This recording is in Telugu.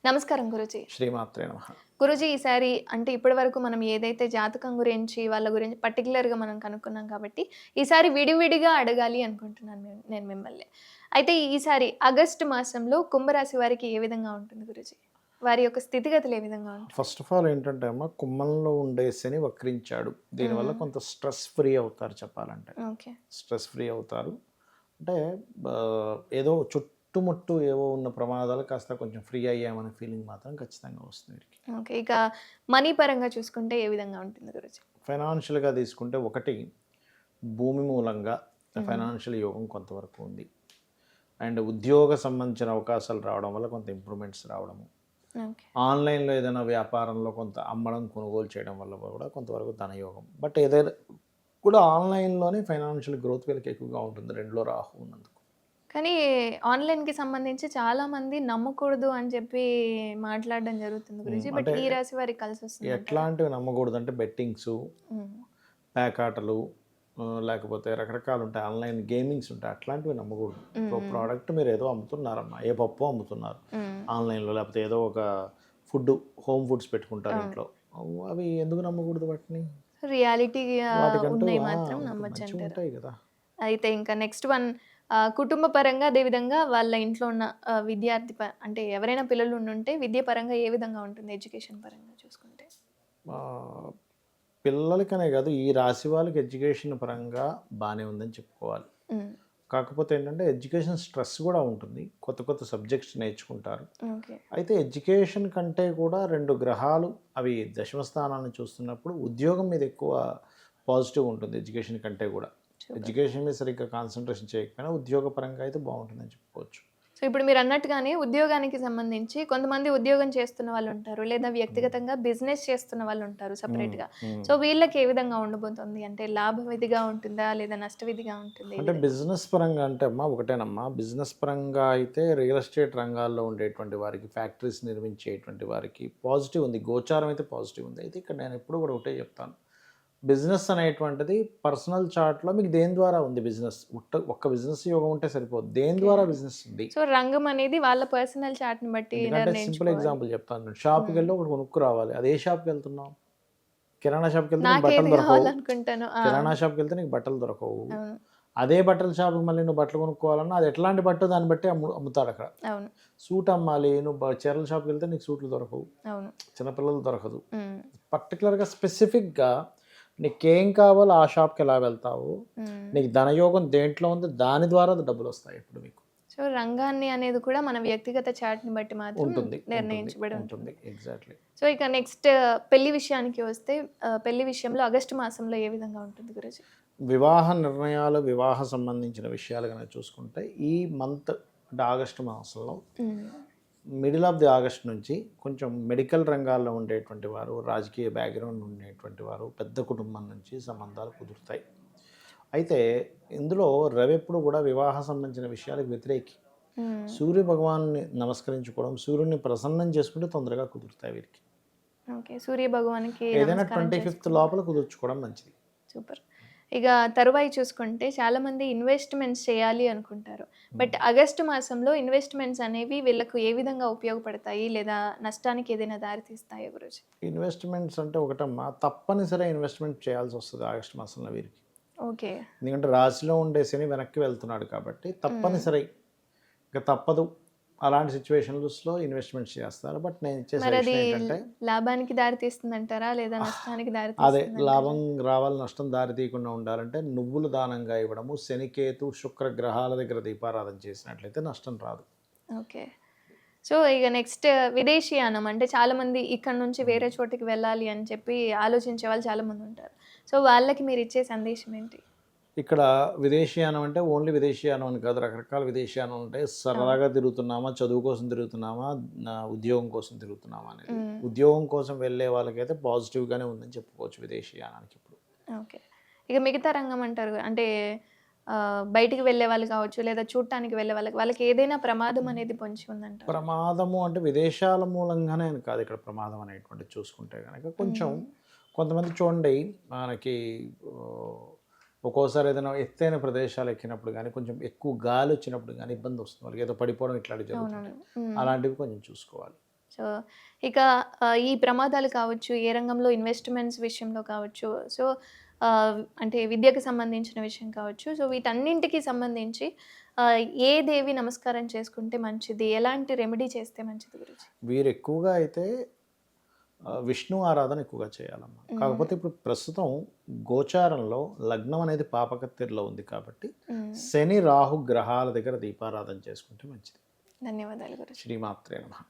నమస్కారం గురూజీ. శ్రీమాత్రే నమః. గురూజీ ఈసారి అంటే ఇప్పటివరకు మనం ఏదైతే జాతకం గురించి, వాళ్ళ గురించి పర్టిక్యులర్‌గా మనం కనుక్కున్నాం కాబట్టి, ఈసారి విడివిడిగా అడగాలి అనుకుంటున్నాను నేను మిమ్మల్ని. అయితే ఈసారి ఆగస్టు మాసంలో కుంభరాశి వారికి ఏ విధంగా ఉంటుంది గురూజీ? వారి యొక్క స్థితిగతులు ఏ విధంగా ఉంటుంది? ఫస్ట్ ఆఫ్ ఆల్ ఏంటంటే అమ్మ, కుంభంలో ఉండే శని వక్రించాడు. దీనివల్ల హ్మ్. కొంత స్ట్రెస్ ఫ్రీ అవుతారు చెప్పాలంటే. ఓకే. స్ట్రెస్ ఫ్రీ అవుతారు. అంటే ఏదో చుట్టుముట్టు ఏవో ఉన్న ప్రమాదాలు కాస్త కొంచెం ఫ్రీ అయ్యామనే ఫీలింగ్ మాత్రం ఖచ్చితంగా వస్తుంది వీరికి. ఓకే. ఇక మనీ పరంగా చూసుకుంటే ఏ విధంగా ఉంటుంది గురూజీ? ఫైనాన్షియల్‌గా తీసుకుంటే ఒకటి భూమి మూలంగా హ్మ్. ఫైనాన్షియల్ యోగం కొంతవరకు ఉంది. అండ్ ఉద్యోగ సంబంధించిన అవకాశాలు రావడం వల్ల కొంత ఇంప్రూవ్‌మెంట్స్ రావడము. ఓకే. ఆన్‌లైన్‌లో ఏదైనా వ్యాపారంలో కొంత అమ్మడం, కొనుగోలు చేయడం వల్ల కూడా కొంతవరకు ధనయోగం. బట్ ఏదైనా కూడా ఆన్‌లైన్‌లోనే ఫైనాన్షియల్ గ్రోత్ వీళ్ళకి ఎక్కువగా ఉంటుంది 2లో రాహు ఉన్నందుకు. కానీ ఆన్‌లైన్‌కి సంబంధించి చాలామంది నమ్మకూడదు అని చెప్పి మాట్లాడడం జరుగుతుంది గురూజీ. బట్ అంటే ఈ రాశి వారికి కలిసొస్తుందంటారా? ఎట్లాంటివి నమ్మకూడదంటే బెట్టింగ్సు, హ్మ్. పేకాటలు, లేకపోతే రకరకాలుంటాయి. ఆన్‌లైన్ గేమింగ్స్ ఉంటాయి. అట్లాంటివి నమ్మకూడదు. హ్మ్. ఇప్పుడు హ్మ్. ప్రోడక్ట్ మీరేదో అమ్ముతున్నారమ్మా. ఏ పప్పో అమ్ముతున్నారు హ్మ్. ఆన్‌లైన్‌లో. లేకపోతే ఏదో ఒక ఫుడ్డు, హోమ్ ఫుడ్స్ పెట్టుకుంటారు అవును. ఇంట్లో. అవి ఎందుకు నమ్మకూడదు వాటిని? రియాలిటీగా వాటికంటూ ఉన్నయి మాత్రం నమ్మొచ్చంటారు. మంచివుంటాయి గదా! అయితే ఇంకా నెక్స్ట్ వన్ కుటుంబ పరంగా అదే విధంగా వాళ్ళ ఇంట్లో ఉన్న విద్యార్థి అంటే ఎవరైనా పిల్లలు ఉండుంటే విద్య పరంగా ఏ విధంగా ఉంటుంది ఎడ్యుకేషన్ పరంగా చూసుకుంటే? ఆహ్, పిల్లలకనే గాదు, ఈ రాశి వాళ్ళకి ఎడ్యుకేషన్ పరంగా బానే ఉందని చెప్పుకోవాలి. హ్మ్. కాకపోతే ఏంటంటే ఎడ్యుకేషన్ స్ట్రెస్ గూడా ఉంటుంది. కొత్త కొత్త సబ్జెక్ట్స్ నేర్చుకుంటారు. ఓకే. అయితే ఎడ్యుకేషన్ కంటే కూడా 2 గ్రహాలు అవి దశమ స్థానాన్ని చూస్తున్నప్పుడు ఉద్యోగం మీద ఎక్కువ పాజిటివ్ ఉంటుంది ఎడ్యుకేషన్ కంటే గూడా. సూపర్. ఎడ్యుకేషన్ మీద సరిగ్గా కాన్సంట్రేషన్ చేయకపోయినా ఉద్యోగపరంగా అయితే బావుంటుందని చెప్పుకోవచ్చు. సో, ఇప్పుడు మీరన్నట్టుగానే ఉద్యోగానికి సంబంధించి కొంతమంది ఉద్యోగం చేస్తున్న వాళ్ళుంటారు. లేదా హ్మ్. వ్యక్తిగతంగా బిజినెస్ చేస్తున్న వాళ్ళుంటారు హ్మ్. సెపరేట్‌గా. హ్మ్. సో, వీళ్ళకి ఏ విధంగా ఉండబోతోంది? అంటే లాభవిధిగా ఉంటుందా? లేదా నష్టవిధిగా ఉంటుంది? ఏ అంటే విధంగా? బిజినెస్ పరంగా అంటే అమ్మా ఒకటేనమ్మా. బిజినెస్ పరంగా అయితే రియల్ ఎస్టేట్ రంగాల్లో ఉండేటువంటి వారికి, ఫ్యాక్టరీస్ నిర్మించేటువంటి వారికి పాజిటివ్ ఉంది. గోచారం అయితే పాజిటివ్ ఉంది. అయితే ఇక్కడ నేను ఎప్పుడు కూడా ఒకటే చెప్తాను. బిజినెస్ అనేటువంటిది పర్సనల్ చార్ట్‌లో మీకు దేని ద్వారా ఉంది బిజినెస్? ఒక్క బిజినెస్ యోగం ఉంటే సరిపోదు. దేని ఓకే. ద్వారా బిజినెస్ ఉంది? సో, రంగం అనేది వాళ్ళ పర్సనల్ చార్ట్‌ని బట్టి ఎందుకంటే సింపుల్ నిర్ణయించుకోవాలి. ఎగ్జాంపుల్ చెప్తాను నేను. హ్మ్. షాప్‌కెళ్ళి ఒకటి కొనుక్కురావాలి. అది ఏ షాప్‌కెళ్తున్నావు? కిరాణా షాప్‌కెళ్తే నీకు బట్టలు నాకేది దొరకవు. కావాలనుకుంటానో ఆ! కిరాణా షాప్‌కెళ్తే నీకు బట్టలు దొరకవు. అవును. అదే బట్టల షాప్‌కి మళ్ళీ నువ్వు బట్టలు కొనుక్కోవాలన్నా అది ఎట్లాంటి బట్టో దాన్ని బట్టి అమ్ముతాడక్కడ. అవును. సూట్ అమ్మాలి. నువ్వు చీరల షాప్‌కెళ్తే నీకు సూట్లు దొరకవు. అవును. చిన్నపిల్లలది దొరకదు. హ్మ్. పర్టిక్యులర్‌గా స్పెసిఫిక్‌గా నీకేం కావాలో ఆ షాప్‌కెలా వెళ్తావు? హ్మ్. నీకు ధనయోగం దేంట్లో ఉందో దాని ద్వారా డబ్బులొస్తాయి ఇప్పుడు మీకు. సో, రంగాన్ని అనేది కూడా మన వ్యక్తిగత చార్ట్‌ని బట్టి మాత్రం ఉంటుంది. ఉంటుంది. నిర్ణయించబడి ఉంటుంది. ఉంటుంది. ఎగ్జాక్ట్‌లీ. సో, ఇక నెక్స్ట్ పెళ్లి విషయానికి వస్తే పెళ్లి విషయంలో ఆగస్టు మాసంలో ఏ విధంగా ఉంటుంది గురూజీ? వివాహ నిర్ణయాలు, వివాహ సంబంధించిన విషయాలు గనక చూసుకుంటే ఈ మంత్ అంటే ఆగస్టు మాసంలో హ్మ్. మిడిల్ ఆఫ్ ది ఆగస్ట్ నుంచి కొంచెం మెడికల్ రంగాల్లో ఉండేటువంటి వారు, రాజకీయ బ్యాక్‌గ్రౌండ్ ఉండేటువంటి వారు, పెద్ద కుటుంబం నుంచి సంబంధాలు కుదురుతాయి. అయితే ఇందులో రవి ఎప్పుడు కూడా వివాహ సంబంధించిన విషయాలకు వ్యతిరేకి. హ్మ్. సూర్య భగవానుని నమస్కరించుకోవడం, సూర్యుడిని ప్రసన్నం చేసుకుంటే తొందరగా కుదురుతాయి వీరికి. ఓకే. సూర్య భగవాన్‌కి ఏదైనా నమస్కారం 25థ్ చేసుకుంటే లోపల కుదుర్చుకోవడం మంచిది. సూపర్. ఇక తరువాయి చూసుకుంటే చాలామంది ఇన్వెస్ట్‌మెంట్స్ చేయాలి అనుకుంటారు. హ్మ్. బట్ ఆగస్టు మాసంలో ఇన్వెస్ట్‌మెంట్స్ అనేవి వీళ్ళకు ఏ విధంగా ఉపయోగపడతాయి? లేదా నష్టానికి ఏదైనా దారి తీస్తాయా గురూజీ? ఇన్వెస్ట్‌మెంట్స్ అంటే ఒకటమ్మా, తప్పనిసరి ఇన్వెస్ట్‌మెంట్ చేయాల్సొస్తది ఆగస్టు మాసంలో వీరికి. ఓకే. ఎందుకంటే రాశిలో ఉండే శని వెనక్కి వెళ్తున్నాడు కాబట్టి హ్మ్. తప్పనిసరి ఇక తప్పదు. అలాంటి సిట్యుయేషన్స్‌లో ఇన్వెస్ట్‌మెంట్స్ చేస్తారు. బట్ నేను ఇచ్చే మరది సజెషన్ ఏంటంటే లాభానికి దారి తీస్తుందంటారా? లేదా నష్టానికి దారి అదే తీస్తుందంటారా? లాభం రావాలి, నష్టం దారి తీయకుండా ఉండాలంటే నువ్వులు దానంగా ఇవ్వడము, శని, కేతు, శుక్ర గ్రహాల దగ్గర దీపారాధన చేసినట్లయితే నష్టం రాదు. ఓకే. సో, ఇగ నెక్స్ట్ విదేశీయానం అంటే చాలామంది ఇక్కడి నుంచి హ్మ్. వేరే చోటికి వెళ్ళాలి అని చెప్పి ఆలోచించే వాళ్ళు చాలామందుంటారు. సో, వాళ్ళకి మీరిచ్చే సందేశం ఏంటి? ఇక్కడ విదేశీయానం అంటే ఓన్లీ విదేశీయానం అని కాదు. రకరకాల విదేశీయానం ఉంటాయి. అవును. సరదాగా తిరుగుతున్నామా, చదువు కోసం తిరుగుతున్నామా, ఉద్యోగం కోసం తిరుగుతున్నామా అనేది. హ్మ్. ఉద్యోగం కోసం వెళ్ళే వాళ్ళకైతే పాజిటివ్‌గానే ఉందని చెప్పుకోవచ్చు విదేశీయానానికి ఇప్పుడు. ఓకే. ఇక మిగతా రంగం అంటారు. అంటే బయటికి వెళ్ళేవాళ్ళు కావచ్చు, లేదా చూడటానికి వెళ్ళే వాళ్ళకి ఏదైనా ప్రమాదం అనేది పొంచి ఉందంటారా? ప్రమాదము అంటే విదేశాల మూలంగానే అని కాదు ఇక్కడ ప్రమాదం అనేటువంటిది చూసుకుంటే గనక కొంచెం హ్మ్. కొంతమంది చూడండి మనకి ఆహ్, ఒక్కోసారి ఏదైనా ఎత్తైన ప్రదేశాలు ఎక్కినప్పుడు గానీ, కొంచెం ఎక్కువ గాలి వచ్చినప్పుడు గానీ ఇబ్బందొస్తుంది వాళ్ళకి. ఏదో పడిపోవడం ఇట్లాంటివి అవునవును. జరుగుతుంటాయి. హ్మ్. అలాంటివి కొంచెం చూసుకోవాలి. సో ఇక ఈ ప్రమాదాలు కావచ్చు, ఏ రంగంలో ఇన్వెస్ట్‌మెంట్స్ విషయంలో కావచ్చు, సో అంటే విద్యకు సంబంధించిన విషయం కావచ్చు. సో వీటన్నింటికి సంబంధించి ఏ దేవి నమస్కారం చేసుకుంటే మంచిది? ఎలాంటి రెమెడీ చేస్తే మంచిది గురూజీ? వీరు ఎక్కువగా అయితే విష్ణు ఆరాధన ఎక్కువగా చేయాలమ్మా. కాకపోతే ఇప్పుడు ప్రస్తుతం గోచారంలో లగ్నం అనేది పాపకత్తిరిలో ఉంది కాబట్టి శని రాహు గ్రహాల దగ్గర దీపారాధన చేసుకుంటే మంచిది. ధన్యవాదాలు గురూజీ. శ్రీమాత్రే నమః.